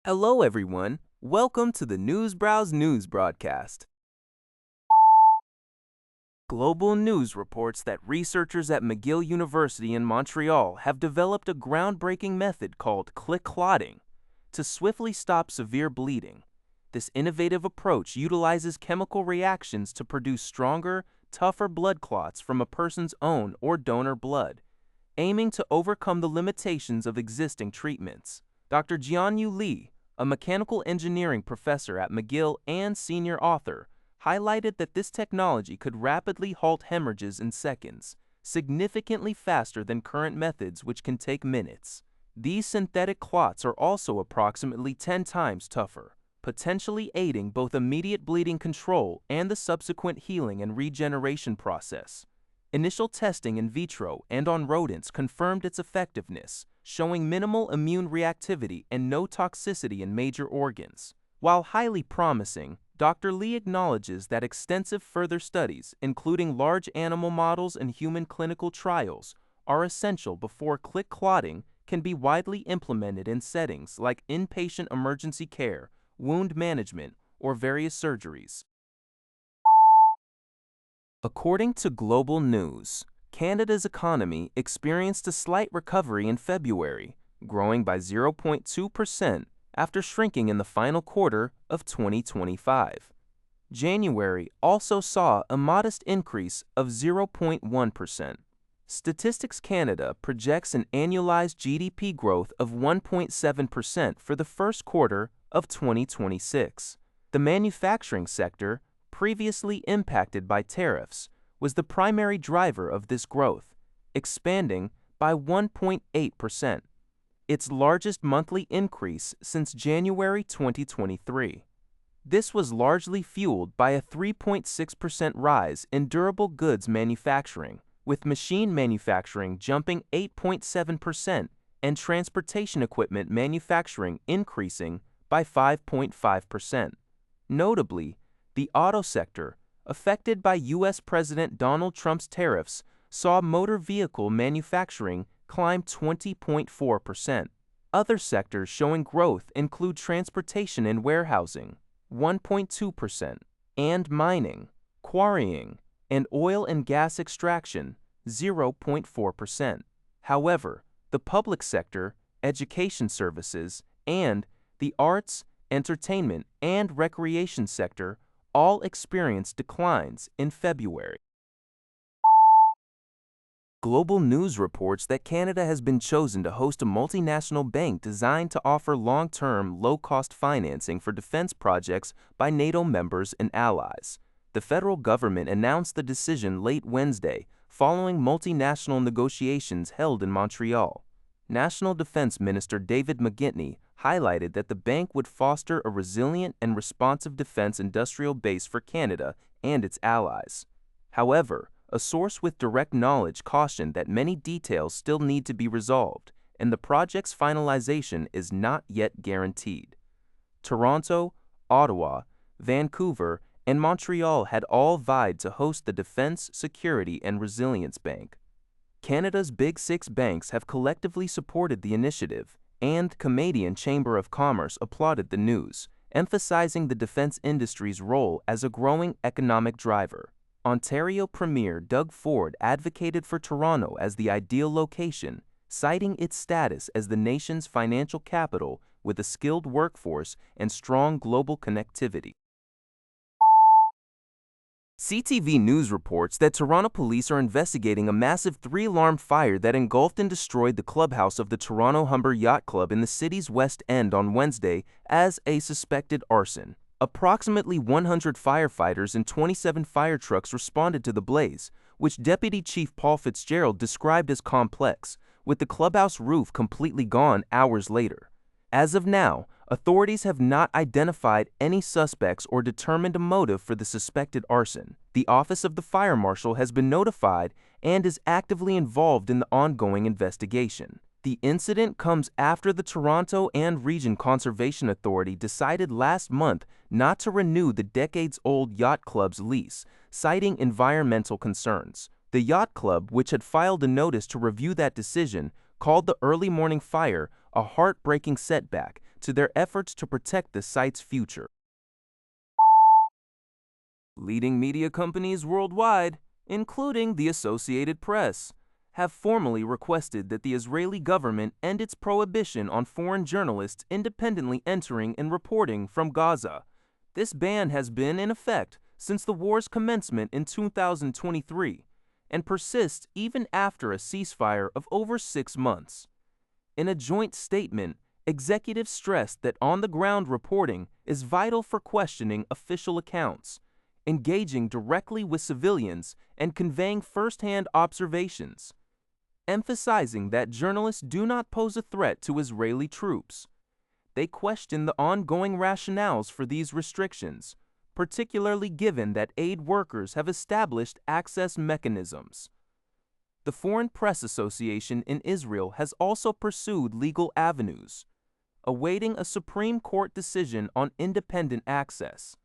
Hello, everyone. Welcome to the NewsBrowse News broadcast. Global News reports that researchers at McGill University in Montreal have developed a groundbreaking method called click clotting to swiftly stop severe bleeding. This innovative approach utilizes chemical reactions to produce stronger, tougher blood clots from a person's own or donor blood, aiming to overcome the limitations of existing treatments. Dr. Jianyu Li, a mechanical engineering professor at McGill and senior author, highlighted that this technology could rapidly halt hemorrhages in seconds, significantly faster than current methods which can take minutes. These synthetic clots are also approximately 10 times tougher, potentially aiding both immediate bleeding control and the subsequent healing and regeneration process. Initial testing in vitro and on rodents confirmed its effectiveness, showing minimal immune reactivity and no toxicity in major organs. While highly promising, Dr. Li acknowledges that extensive further studies, including large animal models and human clinical trials, are essential before click clotting can be widely implemented in settings like inpatient emergency care, wound management, or various surgeries. According to Global News, Canada's economy experienced a slight recovery in February, growing by 0.2% after shrinking in the final quarter of 2025. January also saw a modest increase of 0.1%. Statistics Canada projects an annualized GDP growth of 1.7% for the first quarter of 2026. The manufacturing sector, previously impacted by tariffs, was the primary driver of this growth, expanding by 1.8%, its largest monthly increase since January 2023. This was largely fueled by a 3.6% rise in durable goods manufacturing, with machine manufacturing jumping 8.7% and transportation equipment manufacturing increasing by 5.5%. Notably, the auto sector, affected by U.S. President Donald Trump's tariffs, saw motor vehicle manufacturing climb 20.4%. Other sectors showing growth include transportation and warehousing, 1.2%, and mining, quarrying, and oil and gas extraction, 0.4%. However, the public sector, education services, and the arts, entertainment, and recreation sector all experienced declines in February. Global News reports that Canada has been chosen to host a multinational bank designed to offer long-term, low-cost financing for defense projects by NATO members and allies. The federal government announced the decision late Wednesday, following multinational negotiations held in Montreal. National Defense Minister David McGill highlighted that the bank would foster a resilient and responsive defense industrial base for Canada and its allies. However, a source with direct knowledge cautioned that many details still need to be resolved, and the project's finalization is not yet guaranteed. Toronto, Ottawa, Vancouver, and Montreal had all vied to host the Defense, Security, and Resilience Bank. Canada's Big Six banks have collectively supported the initiative, and Canadian Chamber of Commerce applauded the news, emphasizing the defense industry's role as a growing economic driver. Ontario Premier Doug Ford advocated for Toronto as the ideal location, citing its status as the nation's financial capital with a skilled workforce and strong global connectivity. CTV News reports that Toronto police are investigating a massive 3-alarm fire that engulfed and destroyed the clubhouse of the Toronto Humber Yacht Club in the city's West End on Wednesday as a suspected arson. Approximately 100 firefighters and 27 fire trucks responded to the blaze, which Deputy Chief Paul Fitzgerald described as complex, with the clubhouse roof completely gone hours later. As of now, authorities have not identified any suspects or determined a motive for the suspected arson. The Office of the Fire Marshal has been notified and is actively involved in the ongoing investigation. The incident comes after the Toronto and Region Conservation Authority decided last month not to renew the decades-old yacht club's lease, citing environmental concerns. The yacht club, which had filed a notice to review that decision, called the early morning fire a heartbreaking setback to their efforts to protect the site's future. Leading media companies worldwide, including the Associated Press, have formally requested that the Israeli government end its prohibition on foreign journalists independently entering and reporting from Gaza. This ban has been in effect since the war's commencement in 2023 and persists even after a ceasefire of over 6 months. In a joint statement, executives stressed that on-the-ground reporting is vital for questioning official accounts, engaging directly with civilians, and conveying first-hand observations, emphasizing that journalists do not pose a threat to Israeli troops. They question the ongoing rationales for these restrictions, particularly given that aid workers have established access mechanisms. The Foreign Press Association in Israel has also pursued legal avenues, awaiting a Supreme Court decision on independent access.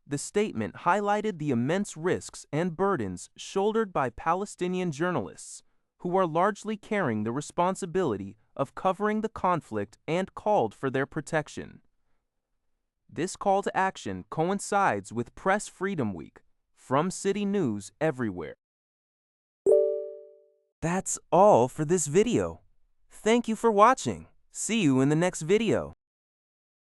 The statement highlighted the immense risks and burdens shouldered by Palestinian journalists, who are largely carrying the responsibility of covering the conflict, and called for their protection. This call to action coincides with Press Freedom Week, from City News Everywhere. That's all for this video. Thank you for watching. See you in the next video.